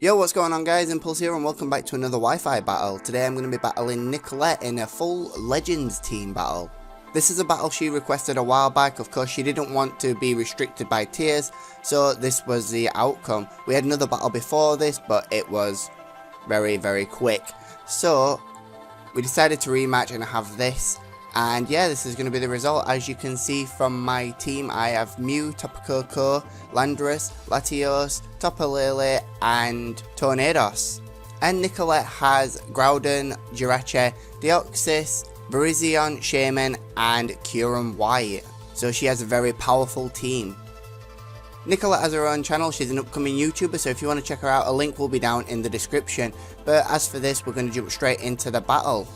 Yo, what's going on guys, Impulse here and welcome back to another Wi-Fi battle. Today I'm going to be battling Nicolette in a full Legends team battle. This is a battle she requested a while back. Of course she didn't want to be restricted by tiers, so this was the outcome. We had another battle before this, but it was very quick. So we decided to rematch and have this. And yeah, this is going to be the result. As you can see from my team, I have Mew, Tapu, Koko, Landorus, Latios, Tapu, Lele, and Tornados. And Nicolette has Groudon, Jirachi, Deoxys, Virizion, Shaman, and Kyurem White. So she has a very powerful team. Nicolette has her own channel. She's an upcoming YouTuber, so if you want to check her out, a link will be down in the description. But as for this, we're going to jump straight into the battle.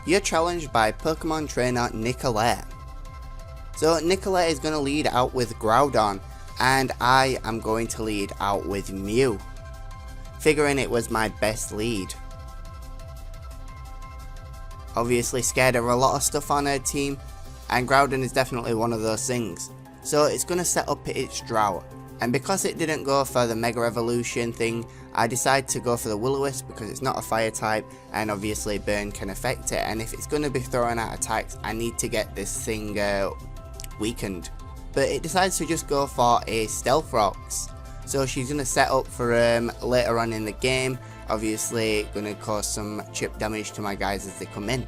You're challenged by Pokemon trainer Nicolette. So Nicolette is going to lead out with Groudon, and I am going to lead out with Mew, figuring it was my best lead. Obviously scared of a lot of stuff on her team, and Groudon is definitely one of those things. So it's going to set up its drought, and because it didn't go for the Mega Evolution thing, I decided to go for the Will-O-Wisp because it's not a fire type and obviously burn can affect it, and if it's going to be throwing out attacks I need to get this thing weakened. But it decides to just go for a Stealth Rocks, so she's going to set up for later on in the game, obviously going to cause some chip damage to my guys as they come in.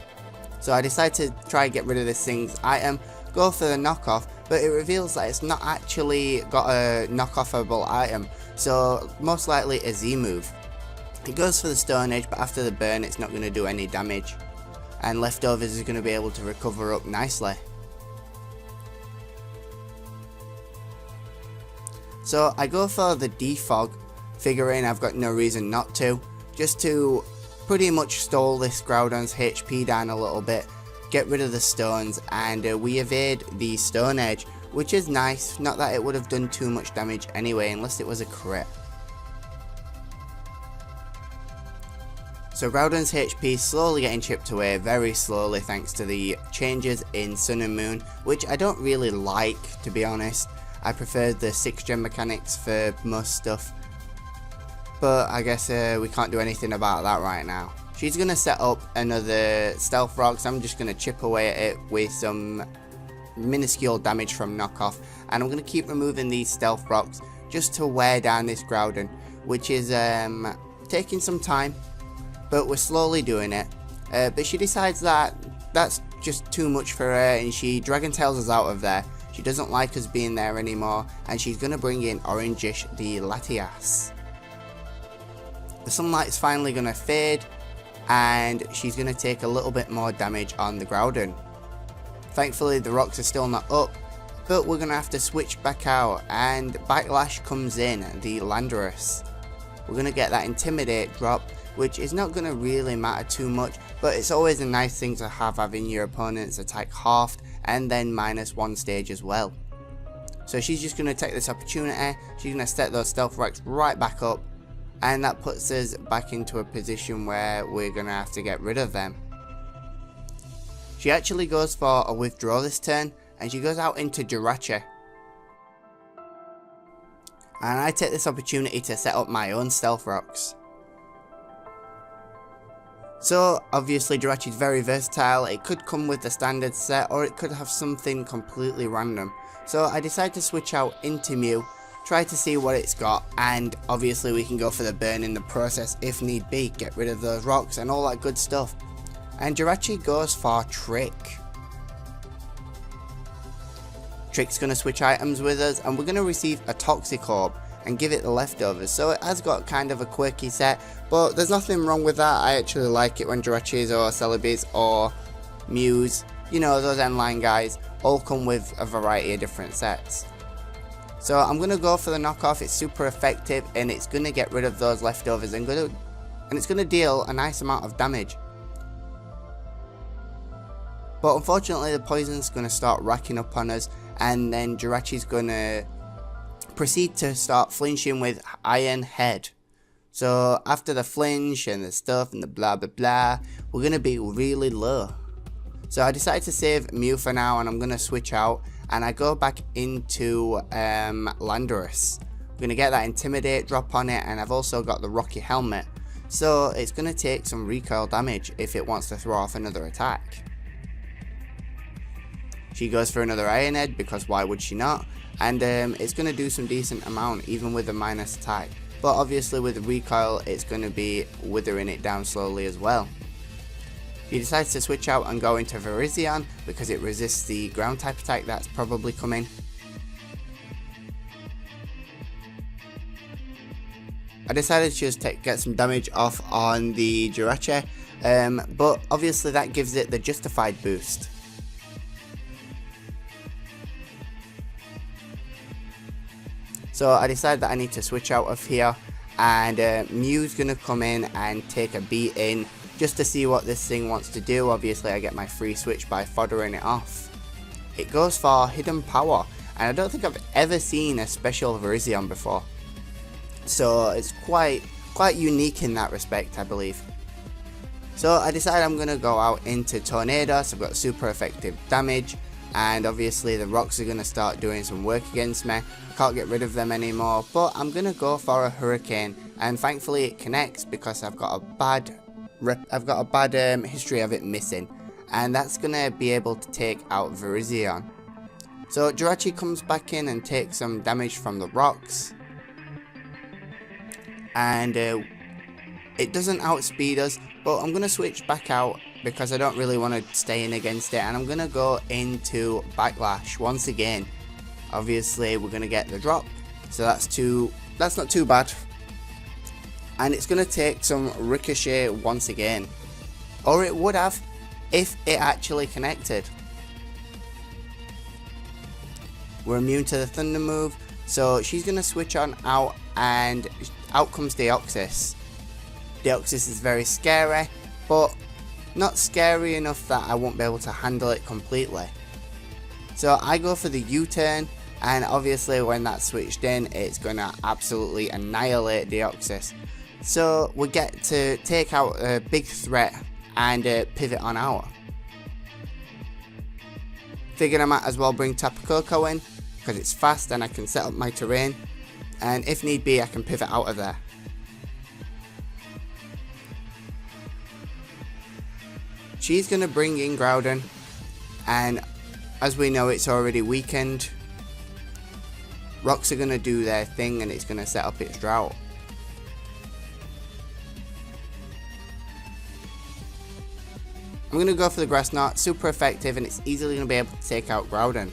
So I decide to try and get rid of this thing's item, go for the knockoff, but it reveals that it's not actually got a knockoffable item, so most likely a Z move. It goes for the Stone Edge, but after the burn it's not going to do any damage, and Leftovers is going to be able to recover up nicely. So I go for the Defog, figuring I've got no reason not to, just to pretty much stall this Groudon's HP down a little bit, get rid of the stones, and we evade the Stone Edge, which is nice. Not that it would have done too much damage anyway unless it was a crit. So Groudon's HP is slowly getting chipped away, very slowly, thanks to the changes in Sun and Moon, which I don't really like, to be honest. I prefer the 6-gen mechanics for most stuff, but I guess we can't do anything about that right now. She's going to set up another Stealth Rocks. I'm just going to chip away at it with some minuscule damage from knockoff, and I'm going to keep removing these Stealth Rocks just to wear down this Groudon, which is taking some time, but we're slowly doing it. But she decides that that's just too much for her, and she Dragon Tails us out of there. She doesn't like us being there anymore, and she's going to bring in Orangish the Latias. The sunlight's finally going to fade, and she's going to take a little bit more damage on the Groudon. Thankfully the rocks are still not up, but we're going to have to switch back out, and Backlash comes in, the Landorus. We're going to get that Intimidate drop, which is not going to really matter too much, but it's always a nice thing to have, having your opponent's attack halved and then -1 stage as well. So she's just going to take this opportunity, she's going to set those Stealth Rocks right back up, and that puts us back into a position where we're going to have to get rid of them. She actually goes for a withdraw this turn, and she goes out into Jirachi. And I take this opportunity to set up my own Stealth Rocks. So obviously Jirachi is very versatile. It could come with the standard set, or it could have something completely random. So I decide to switch out into Mew, try to see what it's got, and obviously we can go for the burn in the process if need be, get rid of those rocks and all that good stuff. And Jirachi goes for Trick. Trick's going to switch items with us, and we're going to receive a Toxic Orb and give it the Leftovers. So it has got kind of a quirky set, but there's nothing wrong with that. I actually like it when Jirachis or Celebes or Mews, you know, those endline guys, all come with a variety of different sets. So I'm going to go for the knockoff. It's super effective, and it's going to get rid of those Leftovers and it's going to deal a nice amount of damage. But unfortunately the poison's going to start racking up on us, and then Jirachi's going to proceed to start flinching with Iron Head. So after the flinch and the stuff and the blah blah blah, we're going to be really low. So I decided to save Mew for now, and I'm going to switch out, and I go back into Landorus. I'm going to get that Intimidate drop on it, and I've also got the Rocky Helmet. So it's going to take some recoil damage if it wants to throw off another attack. She goes for another Iron Head because why would she not? And it's going to do some decent amount even with a minus attack. But obviously with the recoil it's going to be withering it down slowly as well. She decides to switch out and go into Virizion because it resists the ground type attack that's probably coming. I decided to just get some damage off on the Jirachi, but obviously that gives it the justified boost. So I decided that I need to switch out of here, and Mew's going to come in and take a beat in just to see what this thing wants to do. Obviously I get my free switch by foddering it off. It goes for Hidden Power, and I don't think I've ever seen a special Virizion before. So it's quite unique in that respect, I believe. So I decided I'm going to go out into Tornado, so I've got super effective damage, and obviously the rocks are going to start doing some work against me. I can't get rid of them anymore, but I'm going to go for a Hurricane, and thankfully it connects because I've got a bad history of it missing, and that's going to be able to take out Virizion. So Jirachi comes back in and takes some damage from the rocks. And it doesn't outspeed us, but I'm going to switch back out because I don't really want to stay in against it, and I'm going to go into Backlash once again. Obviously we're going to get the drop, so that's not too bad, and it's going to take some Ricochet once again, or it would have if it actually connected. We're immune to the Thunder move, so she's going to switch on out, and out comes Deoxys. Deoxys is very scary, but not scary enough that I won't be able to handle it completely. So I go for the U-turn, and obviously when that's switched in, it's going to absolutely annihilate Deoxys. So we get to take out a big threat and pivot on out. Figured I might as well bring Tapu Koko in because it's fast and I can set up my terrain, and if need be I can pivot out of there. She's going to bring in Groudon, and as we know it's already weakened. Rocks are going to do their thing and it's going to set up its drought. I'm going to go for the Grass Knot, super effective, and it's easily going to be able to take out Groudon.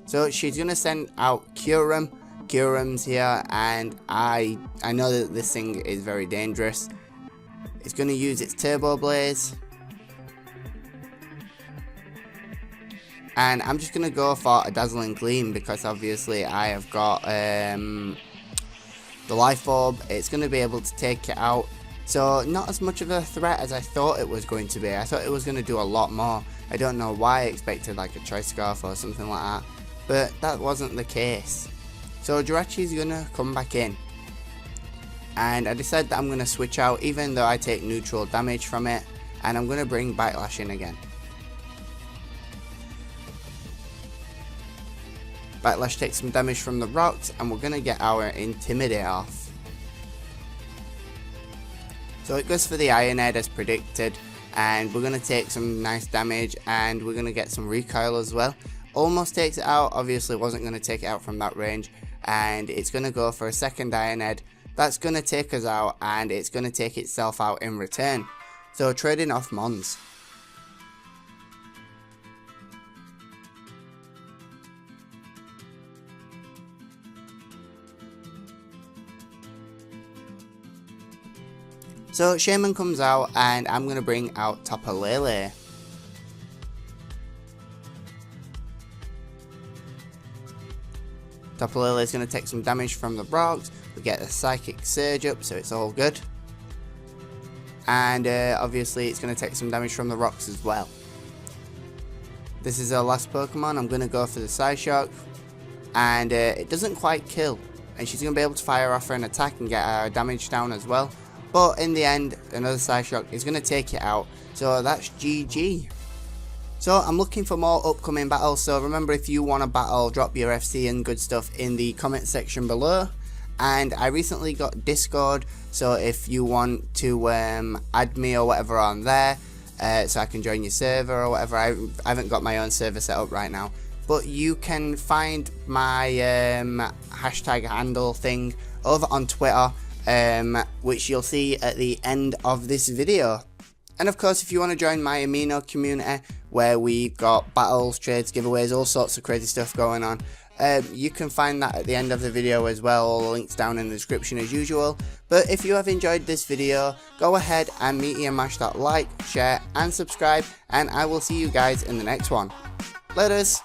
So she's going to send out Kyurem. Kyurem's here, and I know that this thing is very dangerous. It's going to use its Turbo Blaze. And I'm just going to go for a Dazzling Gleam because obviously I have got the Life Orb. It's going to be able to take it out. So not as much of a threat as I thought it was going to be. I thought it was going to do a lot more. I don't know why I expected like a Tri-Scarf or something like that. But that wasn't the case. So Jirachi's going to come back in. And I decided that I'm going to switch out even though I take neutral damage from it. And I'm going to bring Backlash in again. Backlash takes some damage from the rocks, and we're going to get our Intimidate off. So it goes for the Iron Head as predicted, and we're going to take some nice damage, and we're going to get some recoil as well. Almost takes it out, obviously wasn't going to take it out from that range, and it's going to go for a second Iron Head. That's going to take us out, and it's going to take itself out in return. So trading off Mons. So Shaman comes out, and I'm going to bring out Tapu Lele. Tapu Lele is going to take some damage from the rocks. We get a Psychic Surge up, so it's all good. And obviously it's going to take some damage from the rocks as well. This is our last Pokemon. I'm going to go for the Psyshock. And it doesn't quite kill. and she's going to be able to fire off her an attack and get her damage down as well. But in the end, another Psyshock is going to take it out, so that's GG. So I'm looking for more upcoming battles, so remember, if you want a battle, drop your FC and good stuff in the comment section below. And I recently got Discord, so if you want to add me or whatever on there, so I can join your server or whatever. I haven't got my own server set up right now, but you can find my hashtag handle thing over on Twitter, which you'll see at the end of this video. And of course, if you want to join my Amino community, where we've got battles, trades, giveaways, all sorts of crazy stuff going on, you can find that at the end of the video as well. All the links down in the description as usual. But if you have enjoyed this video, go ahead and meaty and mash that like, share and subscribe, and I will see you guys in the next one. Laters!